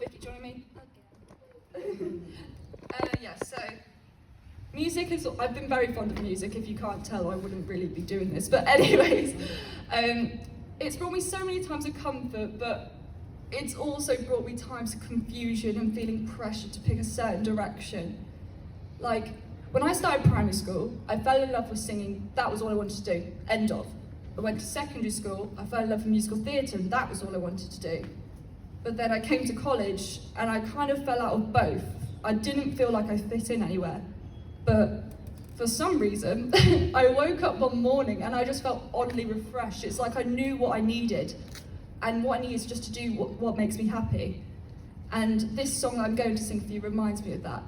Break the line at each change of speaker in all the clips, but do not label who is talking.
Vicky, join me? Okay. So music is, I've been very fond of music. If you can't tell, I wouldn't really be doing this. But anyways, it's brought me so many times of comfort, but it's also brought me times of confusion and feeling pressure to pick a certain direction. Like, when I started primary school, I fell in love with singing. That was all I wanted to do, end of. I went to secondary school, I fell in love with musical theatre, and that was all I wanted to do. But then I came to college, and I kind of fell out of both. I didn't feel like I fit in anywhere. But for some reason, I woke up one morning and I just felt oddly refreshed. It's like I knew what I needed, and what I need is just to do what makes me happy. And this song I'm going to sing for you reminds me of that.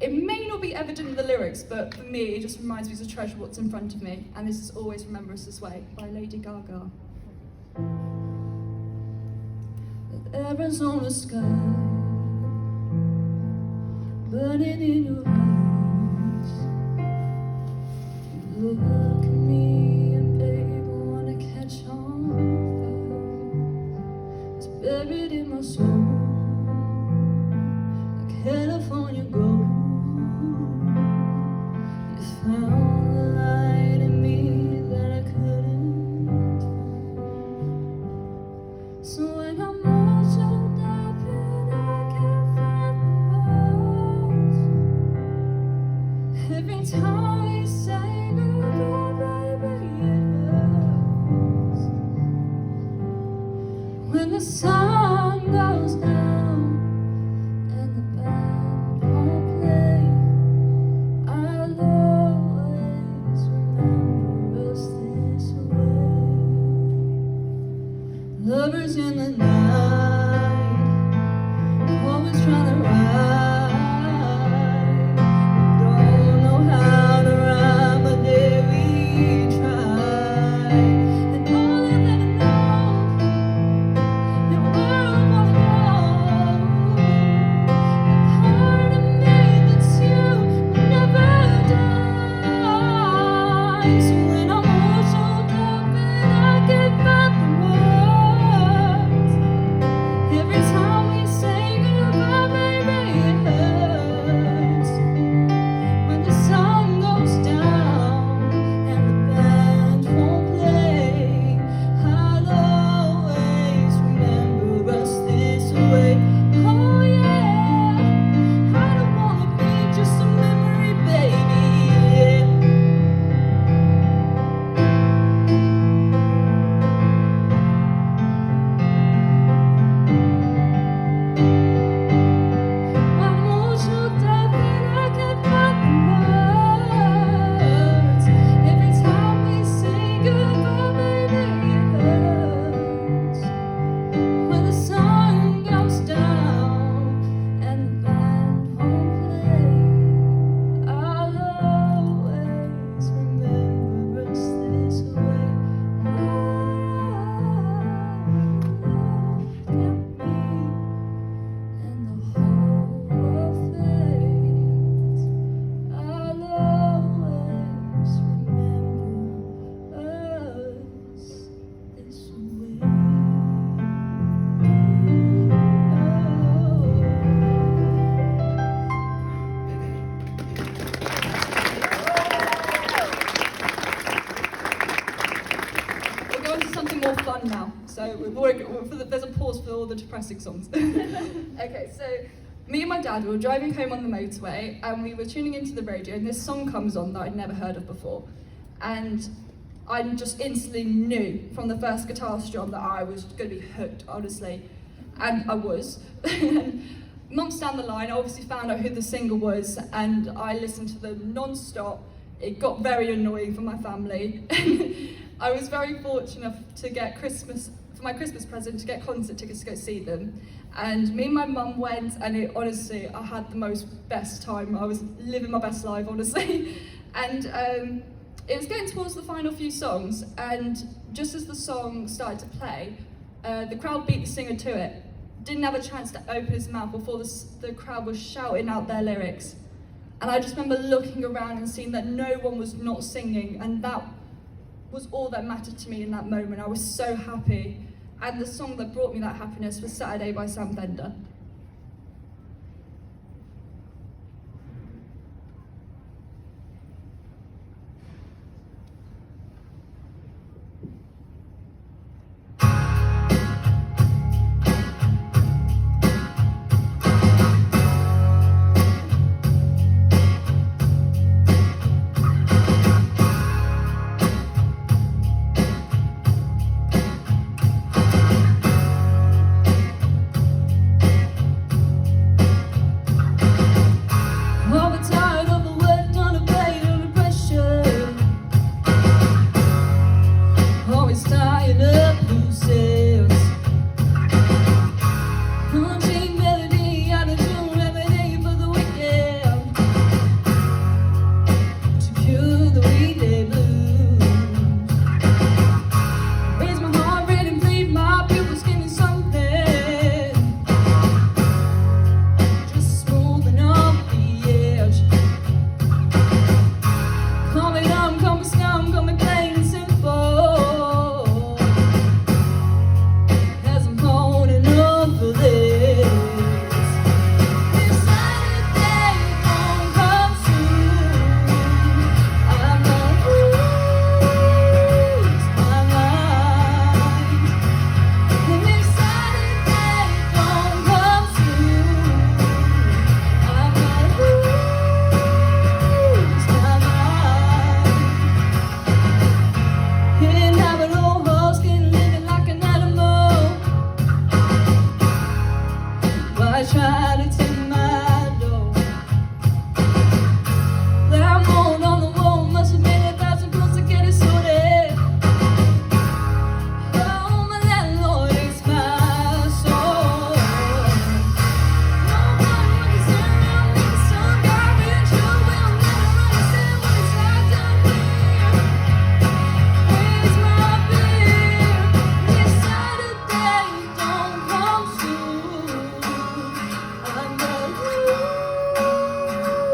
It may not be evident in the lyrics, but for me, it just reminds me to treasure what's in front of me. And this is Always Remember Us This Way by Lady Gaga. The Arizona sky, burning in your eyes. You look at me and baby, wanna catch on fire. It's buried in my soul, like California gold. You found the light in me that I couldn't find. So when I'm all choked up and I can't find the words, every time we say goodbye, baby, it hurts. When the sun goes down and the band won't play, I'll always remember us this way. Lovers in the night, always trying to ride. Don't know how to rhyme, but there we try. And all I've ever known, and where I wanna go, the part of me that's you will never die. So when I'm all choked up and I can't find the words, every time we say goodbye, baby, it hurts. When the sun goes down and the band won't play, I'll always remember us this way. Oh yeah, I don't wanna be just a memory, baby, yeah. I'm all choked up and I can't find the words. Every time we say goodbye, baby, it hurts. When the sun goes down and the band won't play, I'll always remember us this way. Look at me and the whole world fades. I'll always remember us this way. We'll go on to something more fun now. So there's a pause for all the depressing songs. Okay, so me and my dad were driving home on the motorway and we were tuning into the radio and this song comes on that I'd never heard of before. And I just instantly knew from the first guitar strum that I was going to be hooked, honestly. And I was. Months down the line, I obviously found out who the singer was and I listened to them non-stop. It got very annoying for my family. I was very fortunate to get for my Christmas present, to get concert tickets to go see them. And me and my mum went, and honestly, I had the best time. I was living my best life, honestly. And it was getting towards the final few songs, and just as the song started to play, the crowd beat the singer to it. Didn't have a chance to open his mouth before the crowd was shouting out their lyrics. And I just remember looking around and seeing that no one was not singing, and that was all that mattered to me in that moment. I was so happy. And the song that brought me that happiness was Saturday by Sam Fender. I try to take my door. That mold on the wall must have made 1,000 calls to get it sorted. Oh, my landlord is my soul. No one understand me, some garbage who will never understand what it's like down here. Raise my beer. This Saturday don't come soon. I'm gonna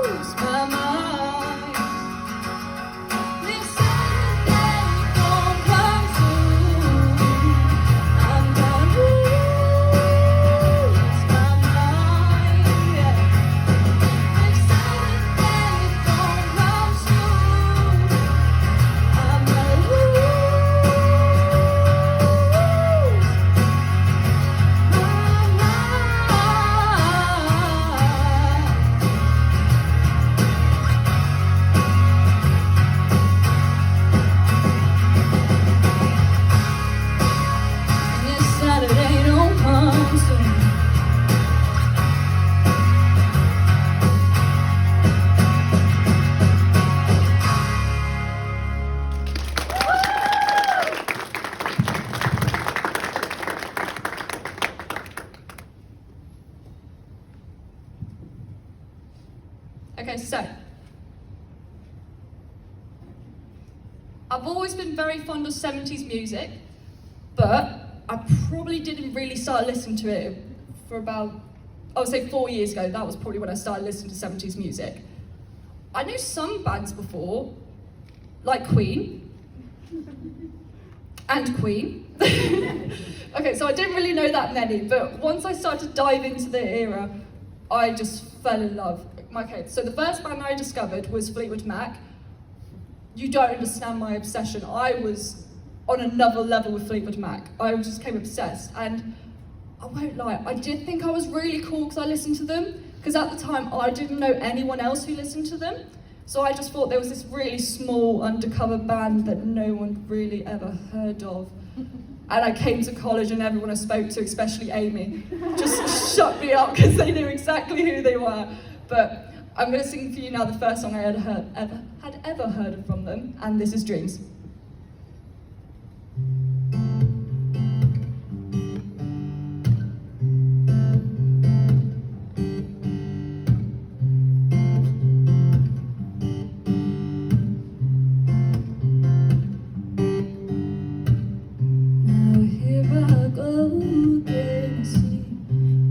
lose my mind. This Saturday don't come soon. I'm gonna lose my mind. Yeah. This Saturday don't come soon. I'm gonna lose my mind. This Saturday don't come soon. Okay, so I've always been very fond of 70s music, but I probably didn't really start listening to it for about, I would say 4 years ago. That was probably when I started listening to 70s music. I knew some bands before, like Queen, and Queen. Okay, so I didn't really know that many, but once I started to dive into the era, I just fell in love. Okay, so the first band I discovered was Fleetwood Mac. You don't understand my obsession. I was on another level with Fleetwood Mac. I just became obsessed, and I won't lie, I did think I was really cool because I listened to them, because at the time I didn't know anyone else who listened to them. So I just thought there was this really small undercover band that no one really ever heard of. And I came to college and everyone I spoke to, especially Amy, just shut me up because they knew exactly who they were. But I'm going to sing for you now the first song I had ever heard from them, and this is Dreams. Now here I go again, I see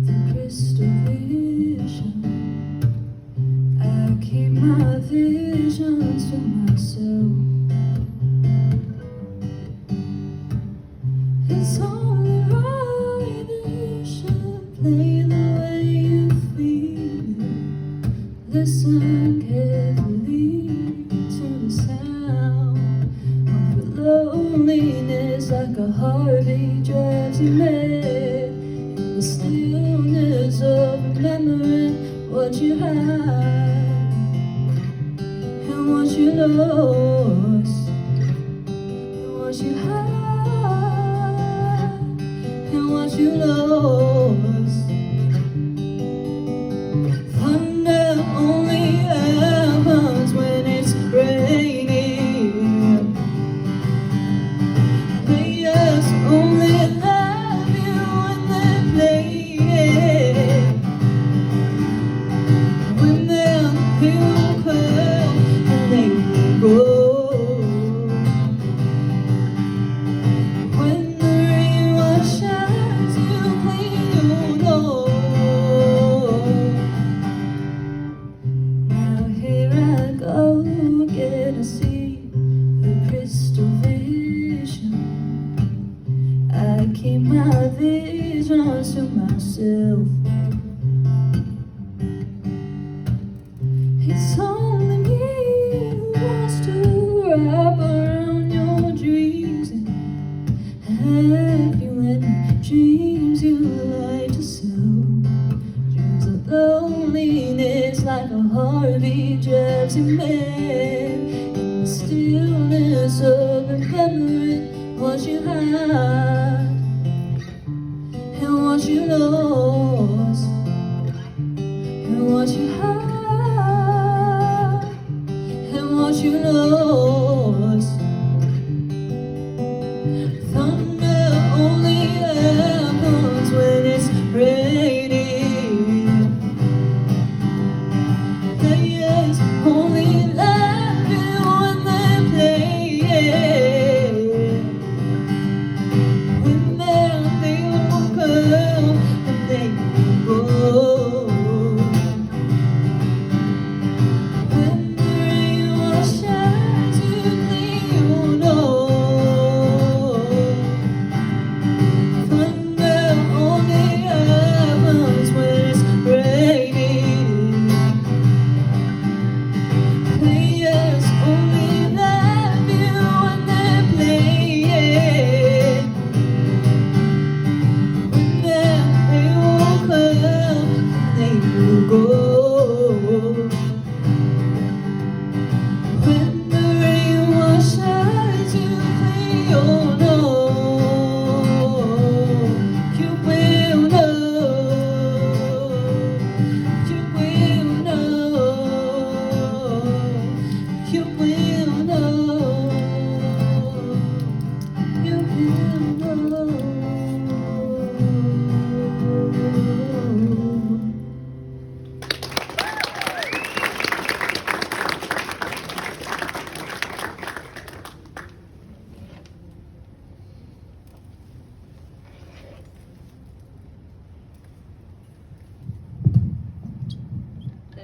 the crystal vision. I keep my visions to myself. It's only right that you should play the way you feel it. Listen carefully to the sound of your loneliness, like a heartbeat drives you mad. In the stillness of remembering what you had and what you lost, and what you had and what you lost. Thunder only happens when it's raining. Players only love you when they're playing. Women who come and they go. When the rain washes you clean, you know. Now here I go again, I see the crystal vision. I keep my visions to myself. It's only me who wants to wrap around your dreams and have you any dreams you like to sell. Dreams of loneliness, like a heartbeat drives you mad. In the stillness of remembering what you had and what you lost.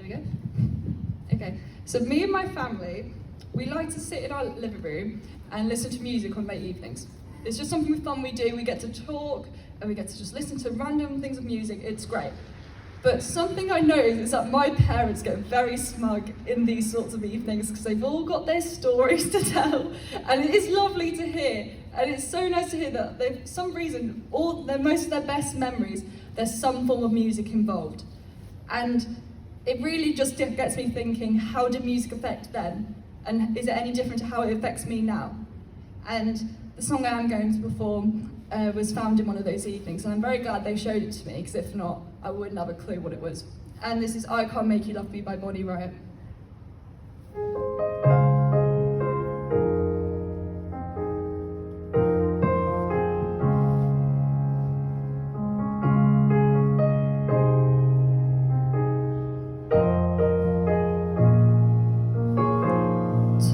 we go. Okay, so me and my family, we like to sit in our living room and listen to music on late evenings. It's just something fun we do. We get to talk and we get to just listen to random things of music. It's great. But something I noticed is that my parents get very smug in these sorts of evenings because they've all got their stories to tell, and it is lovely to hear. And it's so nice to hear that for some reason, most of their best memories, there's some form of music involved. And it really just gets me thinking, how did music affect them? And is it any different to how it affects me now? And the song I am going to perform was found in one of those evenings, and I'm very glad they showed it to me, because if not, I wouldn't have a clue what it was. And this is I Can't Make You Love Me by Bonnie Riot.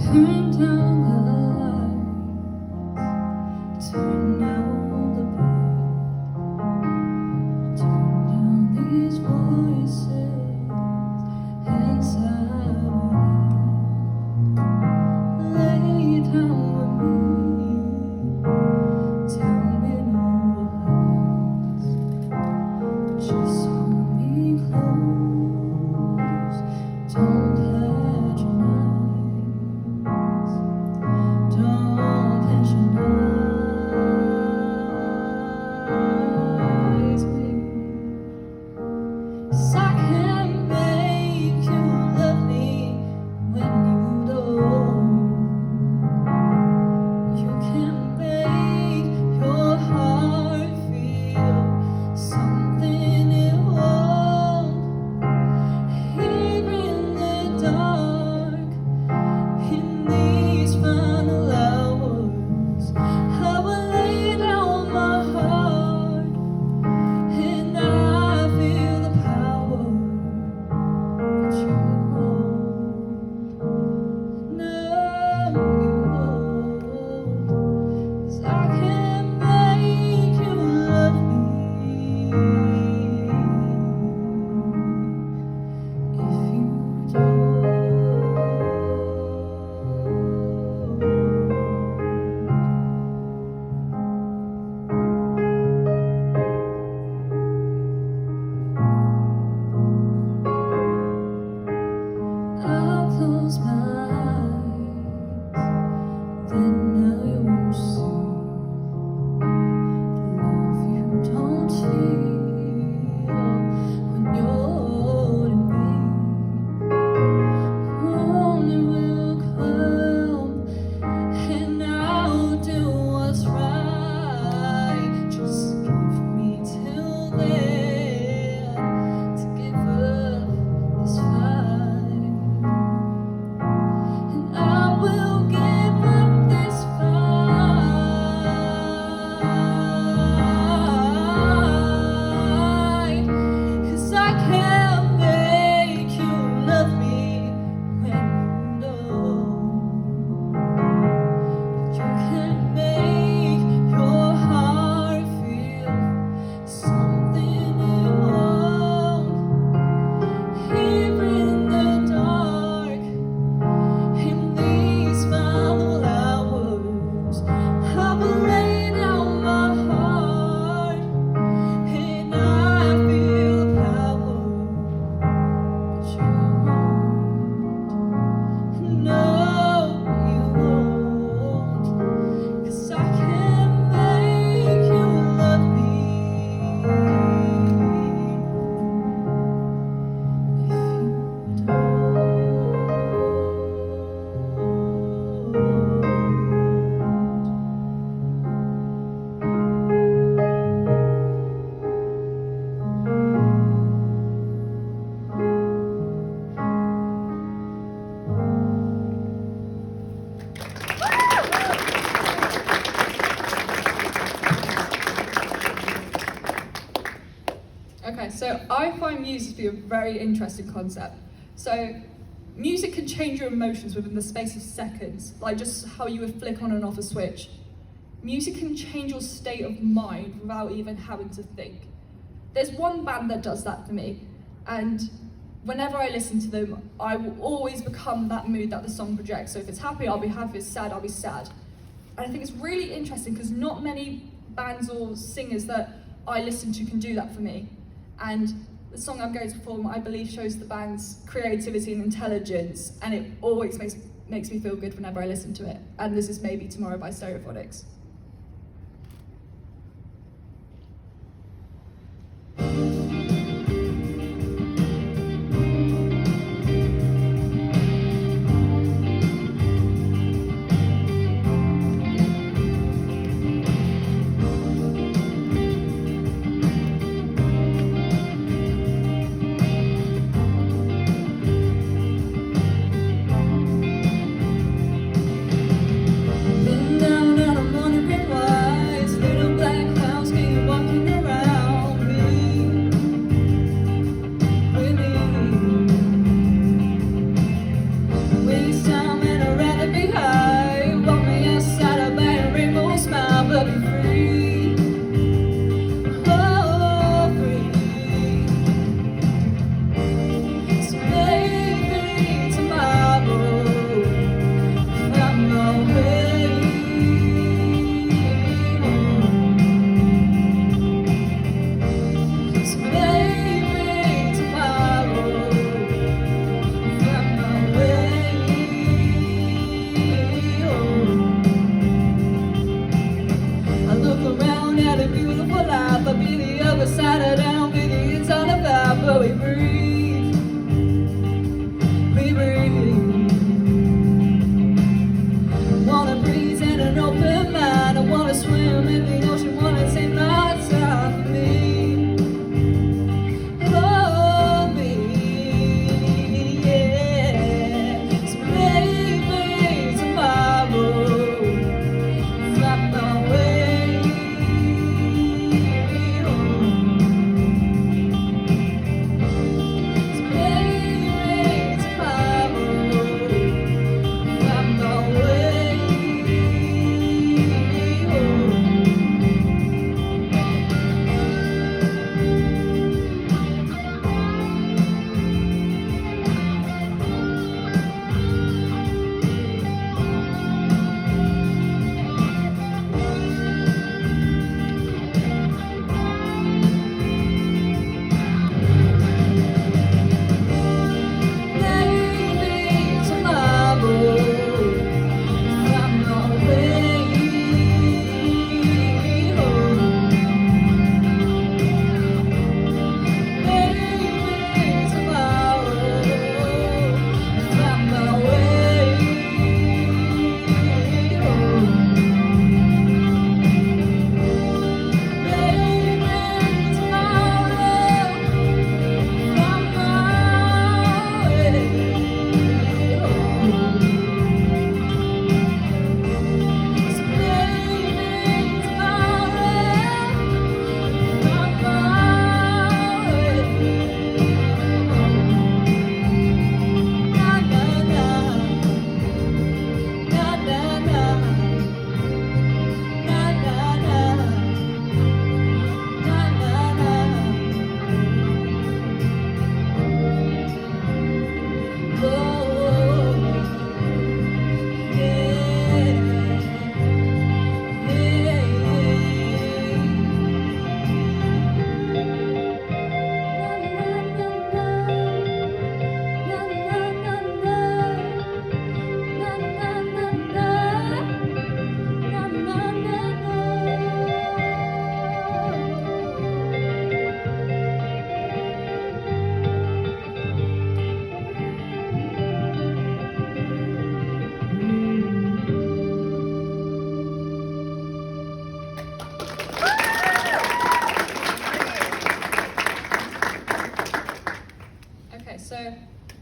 Turn down the lights, turn down the beat, turn down these voices inside my head. Lay down with me, tell me no words, just hold me close, don't patronize. Don't patronize me, 'cause I can't make you love me when you don't. You can make your heart feel something it won't. Here in the dark, in these final hours, I will lay down my heart, and I feel the power, but you won't. No, you won't, 'cause I can't make you love me if you don't. I'll close my eyes, then I will see the love you don't feel when you're holding me. Only will come, and I'll do what's right. Just give me till then to give up this fight. And I will give up this fight, 'cause I can't make you love me when you don't. You can make your heart feel something it won't. Here in the dark, in these final hours, I will lay down my heart, and I feel the power, but you won't. No, you won't, 'cause I can't make you love me if you Okay, so I find music to be a very interesting concept. So music can change your emotions within the space of seconds, like just how you would flick on and off a switch. Music can change your state of mind without even having to think. There's one band that does that for me, and whenever I listen to them, I will always become that mood that the song projects. So if it's happy, I'll be happy. If it's sad, I'll be sad. And I think it's really interesting because not many bands or singers that I listen to can do that for me. And the song I'm going to perform, I believe, shows the band's creativity and intelligence, and it always makes me feel good whenever I listen to it. And this is Maybe Tomorrow by Stereophonics.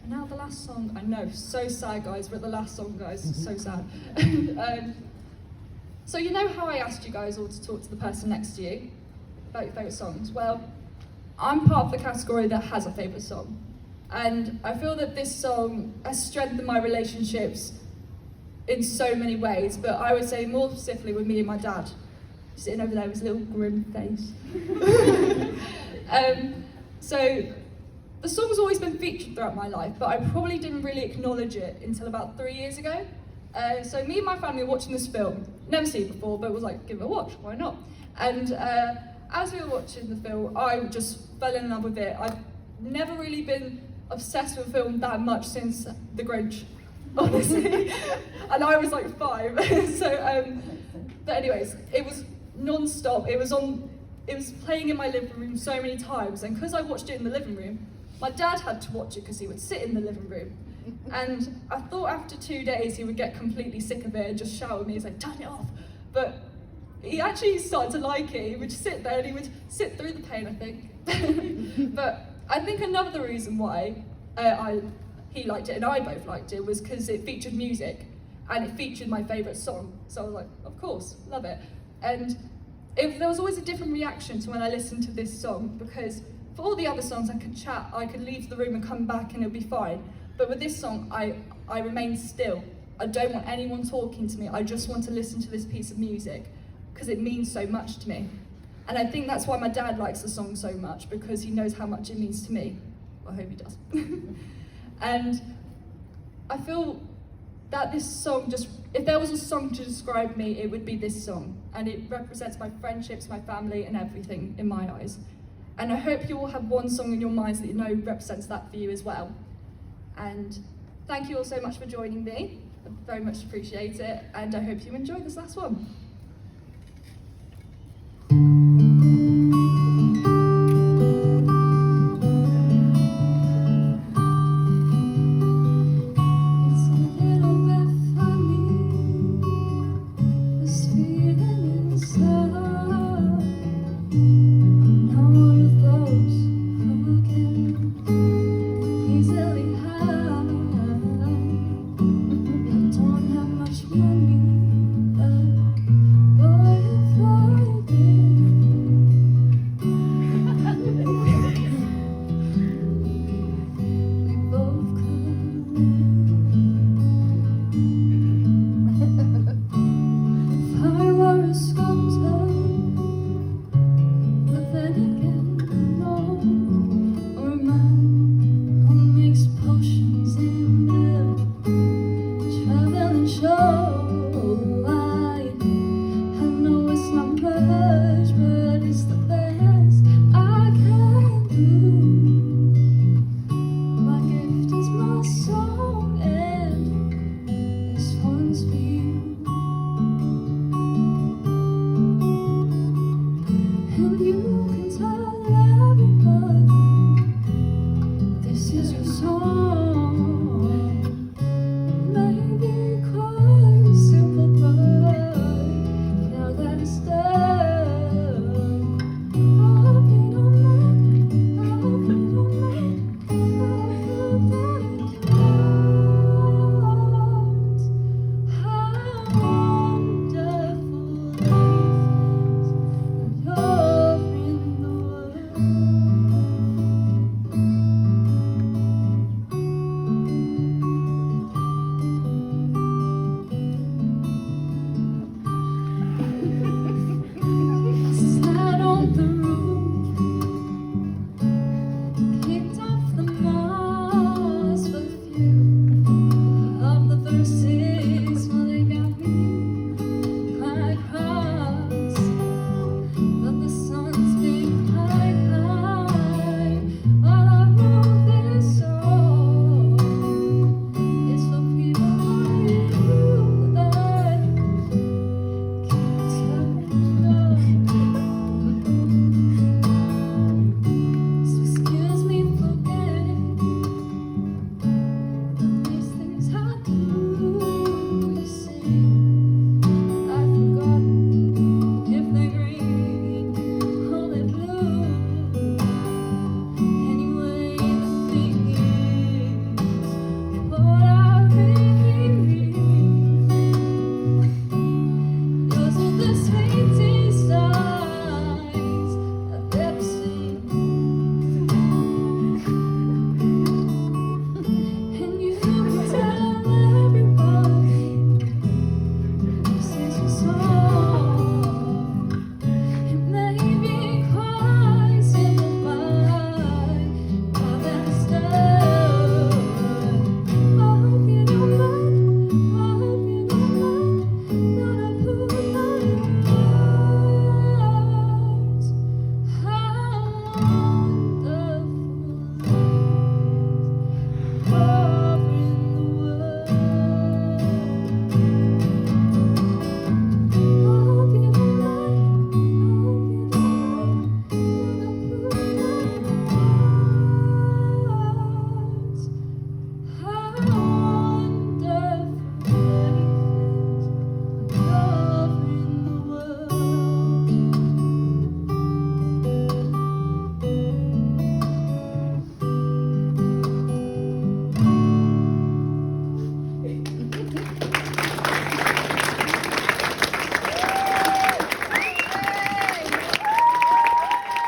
Now the last song, I know, so sad guys, we're at the last song guys, so sad. So you know how I asked you guys all to talk to the person next to you about your favourite songs? Well, I'm part of the category that has a favourite song. And I feel that this song has strengthened my relationships in so many ways, but I would say more specifically with me and my dad. Sitting over there with his little grim face. So the song's always been featured throughout my life, but I probably didn't really acknowledge it until about 3 years ago. So me and my family were watching this film, never seen it before, but was like, give it a watch, why not? And as we were watching the film, I just fell in love with it. I've never really been obsessed with film that much since The Grinch, honestly. And I was like 5. But anyways, it was non-stop. It was playing in my living room so many times, and because I watched it in the living room, my dad had to watch it because he would sit in the living room. And I thought after 2 days he would get completely sick of it and just shout at me and say, turn it off. But he actually started to like it. He would just sit there and he would sit through the pain, I think. But I think another reason why he liked it and I both liked it was because it featured music and it featured my favourite song. So I was like, of course, love it. And there was always a different reaction to when I listened to this song, because for all the other songs I could chat, I could leave the room and come back and it'll be fine. But with this song, I remain still. I don't want anyone talking to me. I just want to listen to this piece of music because it means so much to me. And I think that's why my dad likes the song so much, because he knows how much it means to me. I hope he does. And I feel that this song if there was a song to describe me, it would be this song. And it represents my friendships, my family, and everything in my eyes. And I hope you all have one song in your minds that you know represents that for you as well. And thank you all so much for joining me. I very much appreciate it, and I hope you enjoyed this last one.